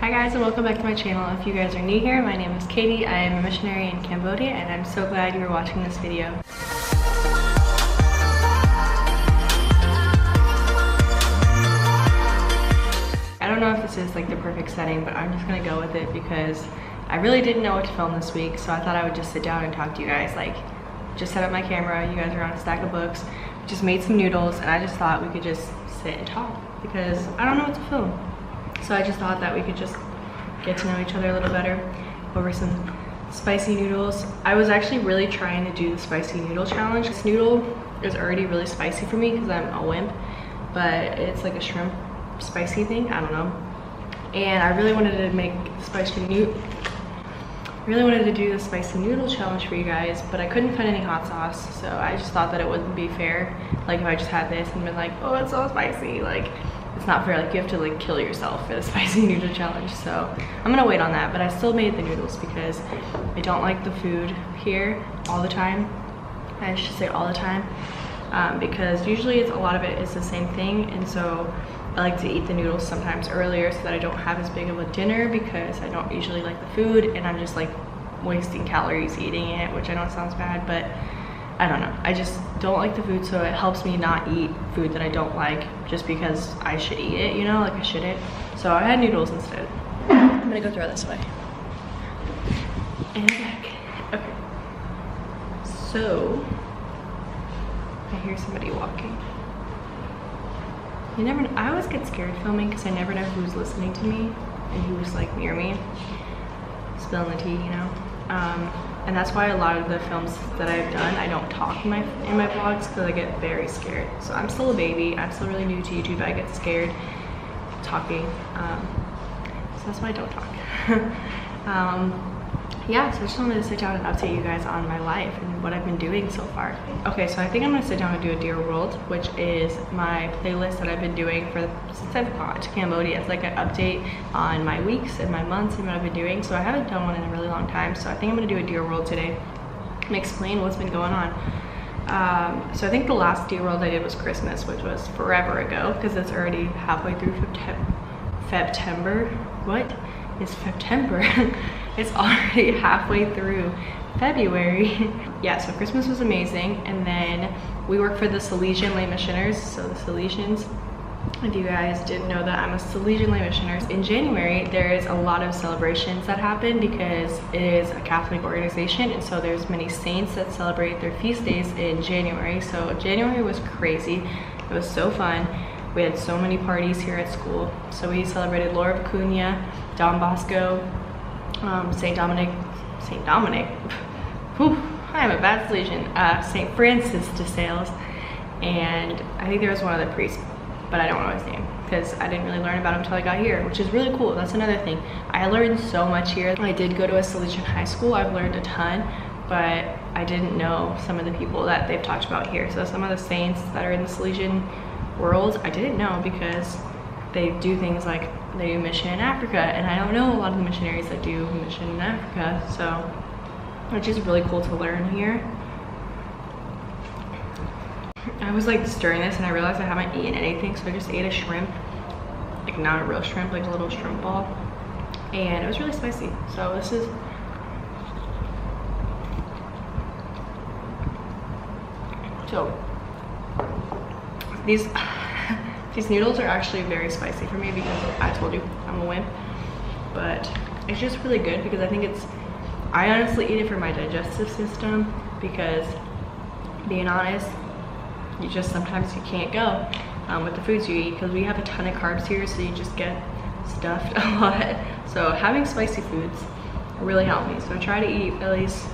Hi guys, and welcome back to my channel. If you guys are new here, my name is Katie. I am a missionary in Cambodia and I'm so glad you're watching this video. I don't know if this is like the perfect setting, but I'm just gonna go with it because I really didn't know what to film this week, so I thought I would just sit down and talk to you guys. Like, just set up my camera, you guys are on a stack of books, just made some noodles, and I just thought we could just sit and talk because I don't know what to film. So I just thought that we could just get to know each other a little better over some spicy noodles. I was actually really trying to do the spicy noodle challenge. This noodle is already really spicy for me because I'm a wimp, but it's like a shrimp spicy thing, I don't know. And I really wanted to make do the spicy noodle challenge for you guys, but I couldn't find any hot sauce, so I just thought that it wouldn't be fair. Like if I just had this and been like, oh, it's so spicy, like it's not fair. Like you have to like kill yourself for the spicy noodle challenge. So I'm gonna wait on that, but I still made the noodles because I don't like the food here all the time. I should say all the time, because usually a lot of it is the same thing, and so I like to eat the noodles sometimes earlier so that I don't have as big of a dinner because I don't usually like the food and I'm just like wasting calories eating it, which I know sounds bad, but I don't know. I just don't like the food, so it helps me not eat food that I don't like just because I should eat it, you know, like I shouldn't. So I had noodles instead. I'm gonna go throw this away. And back. Okay. So I hear somebody walking. You never know. I always get scared filming because I never know who's listening to me and who's like near me. Spilling the tea, you know. And that's why a lot of the films that I've done, I don't talk in my vlogs because I get very scared. So I'm still a baby. I'm still really new to YouTube. I get scared talking. So that's why I don't talk. Yeah, so I just wanted to sit down and update you guys on my life and what I've been doing so far. Okay, so I think I'm gonna sit down and do a Dear World, which is my playlist that I've been doing since I've gone to Cambodia. It's like an update on my weeks and my months and what I've been doing. So I haven't done one in a really long time. So I think I'm gonna do a Dear World today and explain what's been going on. So I think the last Dear World I did was Christmas, which was forever ago because it's already halfway through September. What is September? It's already halfway through February. Yeah, so Christmas was amazing. And then we work for the Salesian Lay Missioners. So the Salesians, if you guys didn't know that, I'm a Salesian Lay Missioner. In January, there is a lot of celebrations that happen because it is a Catholic organization. And so there's many saints that celebrate their feast days in January. So January was crazy. It was so fun. We had so many parties here at school. So we celebrated Lord of Cunha, Don Bosco, Saint Dominic, whew, I am a bad Salesian, Saint Francis de Sales, and I think there was one other priest, but I don't know his name because I didn't really learn about him until I got here, which is really cool. That's another thing. I learned so much here. I did go to a Salesian high school. I've learned a ton, but I didn't know some of the people that they've talked about here. So some of the saints that are in the Salesian world, I didn't know because they do things like they do mission in Africa, and I don't know a lot of the missionaries that do mission in Africa, so it's just really cool to learn here. I was like stirring this and I realized I haven't eaten anything, so I just ate a shrimp, like not a real shrimp, like a little shrimp ball, and it was really spicy. So this is these noodles are actually very spicy for me because I told you I'm a wimp, but it's just really good because I honestly eat it for my digestive system because, being honest, sometimes you can't go with the foods you eat because we have a ton of carbs here, so you just get stuffed a lot. So having spicy foods really help me. So I try to eat at least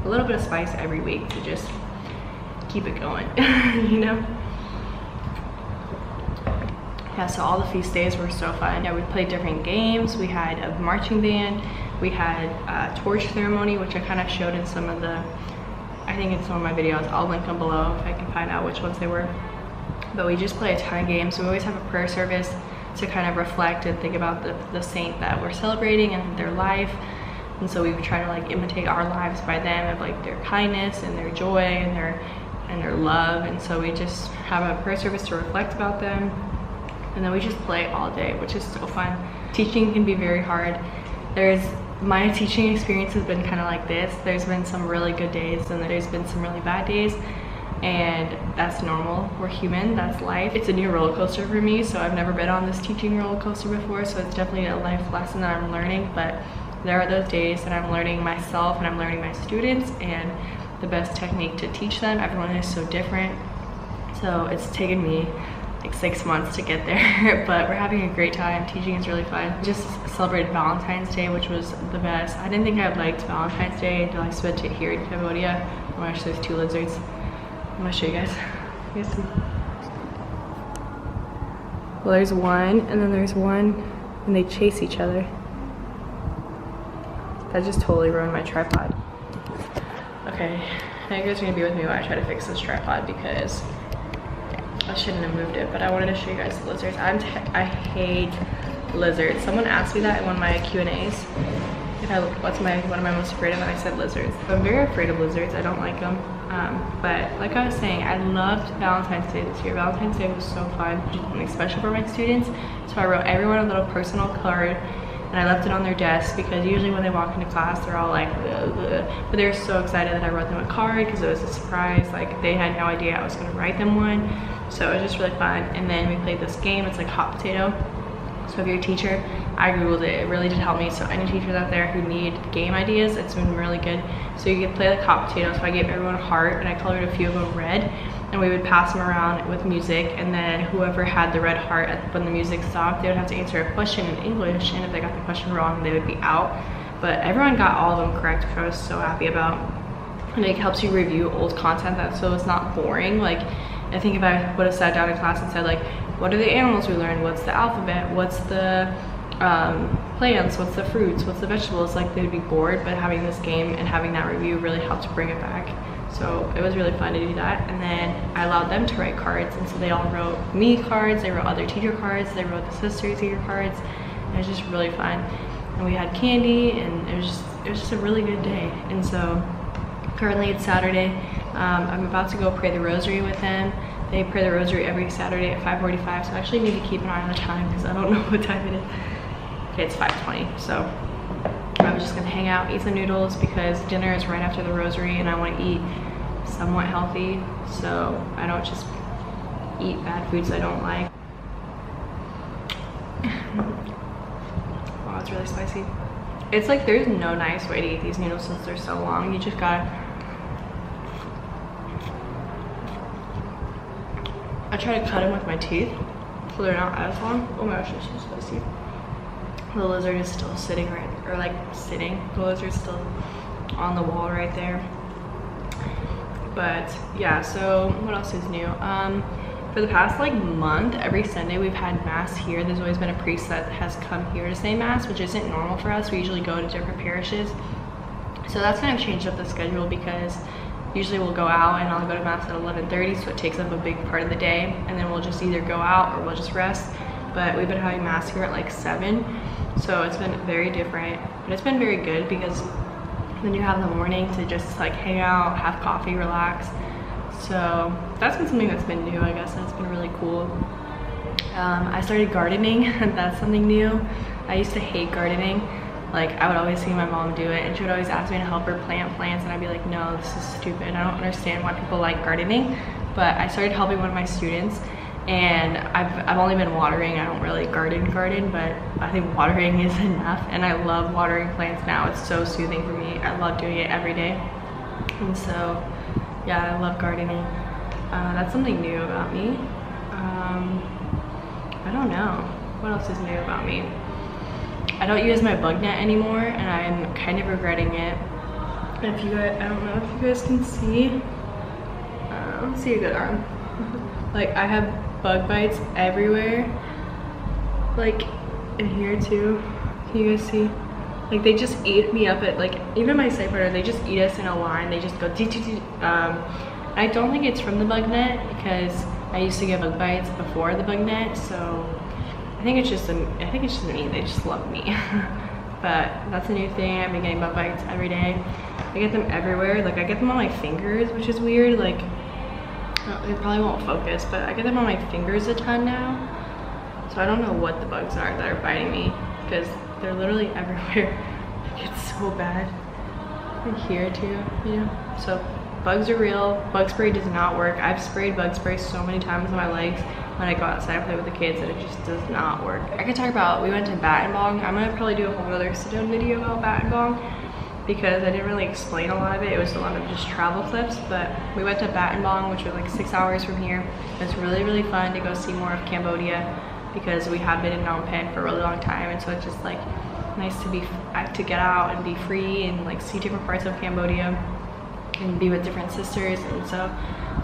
a little bit of spice every week to just keep it going, you know? Yeah, so all the feast days were so fun. Yeah, we played different games. We had a marching band. We had a torch ceremony, which I kind of showed in some of I think in some of my videos. I'll link them below if I can find out which ones they were. But we just play a ton of games. We always have a prayer service to kind of reflect and think about the saint that we're celebrating and their life. And so we would try to like imitate our lives by them, of like their kindness and their joy and their love. And so we just have a prayer service to reflect about them. And then we just play all day, which is so fun. Teaching can be very hard. My teaching experience has been kind of like this. There's been some really good days and there's been some really bad days, and that's normal. We're human, that's life. It's a new roller coaster for me, so I've never been on this teaching roller coaster before, so it's definitely a life lesson that I'm learning. But there are those days that I'm learning myself and I'm learning my students and the best technique to teach them. Everyone is so different, so it's taken me like 6 months to get there, but we're having a great time. Teaching is really fun. Just celebrated Valentine's Day, which was the best. I didn't think I liked Valentine's Day until I spent it here in Cambodia. Oh my gosh, there's 2 lizards. I'm gonna show you guys. You guys see? Well, there's one, and then there's one, and they chase each other. That just totally ruined my tripod. Okay, now you guys are gonna be with me while I try to fix this tripod because I shouldn't have moved it, but I wanted to show you guys the lizards. I hate lizards. Someone asked me that in one of my Q&As. What am I most afraid of? And I said lizards. I'm very afraid of lizards. I don't like them. But like I was saying, I loved Valentine's Day this year. Valentine's Day was so fun, especially for my students. So I wrote everyone a little personal card, and I left it on their desk because usually when they walk into class, they're all like, ugh, ugh. But they were so excited that I wrote them a card because it was a surprise. Like, they had no idea I was going to write them one. So it was just really fun. And then we played this game. It's like hot potato. So if you're a teacher, I googled it. It really did help me. So any teachers out there who need game ideas, it's been really good. So you can play like hot potato. So I gave everyone a heart and I colored a few of them red, and we would pass them around with music, and then whoever had the red heart when the music stopped, they would have to answer a question in English, and if they got the question wrong, they would be out. But everyone got all of them correct, which I was so happy about. And it helps you review old content, so it's not boring. Like, I think if I would have sat down in class and said like, what are the animals we learned? What's the alphabet? What's the plants? What's the fruits? What's the vegetables? Like, they'd be bored, but having this game and having that review really helped bring it back. So it was really fun to do that. And then I allowed them to write cards, and so they all wrote me cards, they wrote other teacher cards, they wrote the sister teacher cards. And it was just really fun. And we had candy, and it was just a really good day. And so currently it's Saturday. I'm about to go pray the rosary with them. They pray the rosary every Saturday at 5:45, so I actually need to keep an eye on the time because I don't know what time it is. Okay, it's 5:20, so I was just gonna hang out, eat some noodles because dinner is right after the rosary, and I want to eat somewhat healthy, so I don't just eat bad foods I don't like. Wow, it's really spicy. It's like there's no nice way to eat these noodles since they're so long. You just gotta. I try to cut them with my teeth so they're not as long. Oh my gosh, it's so spicy. The lizard is still sitting the lizard's still on the wall right there. But yeah, so what else is new? For the past like month, every Sunday we've had mass here. There's always been a priest that has come here to say mass, which isn't normal for us. We usually go to different parishes. So that's kind of changed up the schedule because usually we'll go out and I'll go to mass at 11:30, so it takes up a big part of the day, and then we'll just either go out or we'll just rest. But we've been having mass here at like 7, so it's been very different, but it's been very good because then you have the morning to just like hang out, have coffee, relax. So that's been something that's been new, I guess. That's been really cool. I started gardening. That's something new. I used to hate gardening. Like, I would always see my mom do it, and she would always ask me to help her plant plants, and I'd be like, no, this is stupid. I don't understand why people like gardening. But I started helping one of my students, and I've only been watering. I don't really garden, but I think watering is enough, and I love watering plants now. It's so soothing for me. I love doing it every day. And so, yeah, I love gardening. That's something new about me. I don't know. What else is new about me? I don't use my bug net anymore, and I'm kind of regretting it. If you guys, I don't know if you guys can see. Let's see a good arm. Like, I have bug bites everywhere. Like in here too. Can you guys see? Like, they just eat me up at, like, even my site partner, they just eat us in a line. They just go I don't think it's from the bug net because I used to get bug bites before the bug net, so I think it's just me. They just love me. But that's a new thing. I've been getting bug bites every day. I get them everywhere. Like, I get them on my fingers, which is weird. Like, it probably won't focus, but I get them on my fingers a ton now. So I don't know what the bugs are that are biting me. because they're literally everywhere. It's so bad. And here too, you know. So bugs are real. Bug spray does not work. I've sprayed bug spray so many times on my legs when I go outside and play with the kids that it just does not work. I could talk about, we went to Bat and Bong. I'm gonna probably do a whole other sit down video about Bat and Bong because I didn't really explain a lot of it. It was a lot of just travel clips, but we went to Bat and Bong, which was like 6 hours from here. It was really, really fun to go see more of Cambodia because we have been in Phnom Penh for a really long time, and so it's just like nice to get out and be free and like see different parts of Cambodia and be with different sisters. And so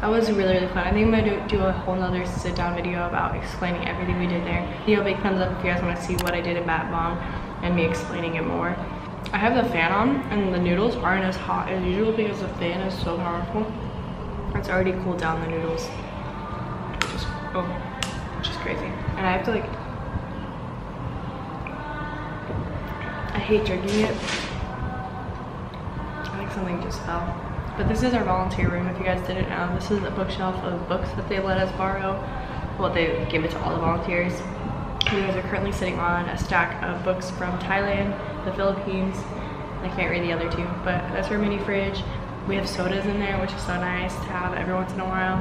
that was really, really fun. I think I'm gonna do a whole nother sit down video about explaining everything we did there. Give a big thumbs up if you guys want to see what I did in Bat Bong and me explaining it more. I have the fan on and the noodles aren't as hot as usual because the fan is so powerful. It's already cooled down the noodles. Which is crazy. And I have to like, I hate drinking it. I think something just fell. But this is our volunteer room, if you guys didn't know. This is a bookshelf of books that they let us borrow. Well, they gave it to all the volunteers. You guys are currently sitting on a stack of books from Thailand, the Philippines. I can't read the other two, but that's our mini fridge. We have sodas in there, which is so nice to have every once in a while.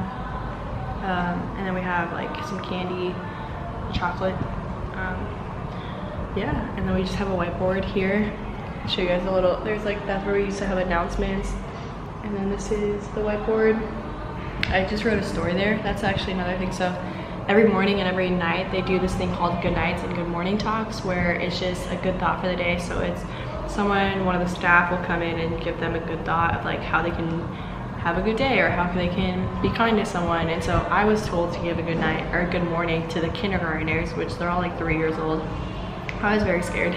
And then we have like some candy, chocolate. Yeah, and then we just have a whiteboard here. I'll show you guys a little, there's like, that's where we used to have announcements. And then this is the whiteboard. I just wrote a story there. That's actually another thing. So every morning and every night they do this thing called good nights and good morning talks, where it's just a good thought for the day. So it's someone, one of the staff will come in and give them a good thought of like how they can have a good day or how they can be kind to someone. And so I was told to give a good night or a good morning to the kindergartners, which they're all like 3 years old. I was very scared.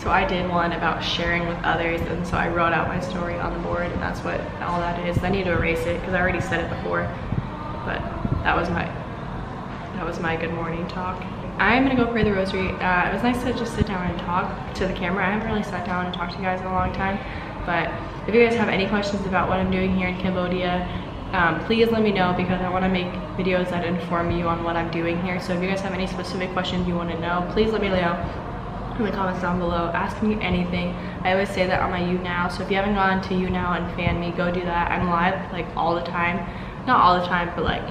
So I did one about sharing with others, and so I wrote out my story on the board, and that's what all that is. I need to erase it because I already said it before, but that was my good morning talk. I'm gonna go pray the rosary. It was nice to just sit down and talk to the camera. I haven't really sat down and talked to you guys in a long time, but if you guys have any questions about what I'm doing here in Cambodia, please let me know, because I want to make videos that inform you on what I'm doing here. So if you guys have any specific questions you want to know, please let me know in the comments down below. Ask me anything. I always say that on my YouNow, so if you haven't gone to YouNow and fan me, go do that. I'm live like all the time, not all the time, but like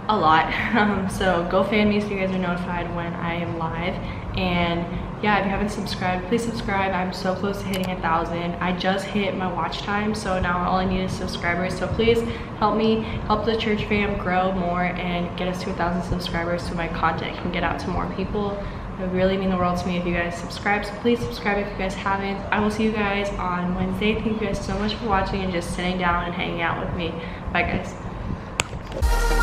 a lot. So go fan me so you guys are notified when I am live. And yeah, if you haven't subscribed, please subscribe. I'm so close to hitting 1,000. I just hit my watch time, so now all I need is subscribers. So please help me help the church fam grow more and get us to 1,000 subscribers so my content can get out to more people. It would really mean the world to me if you guys subscribe, so please subscribe if you guys haven't. I will see you guys on Wednesday. Thank you guys so much for watching and just sitting down and hanging out with me. Bye guys.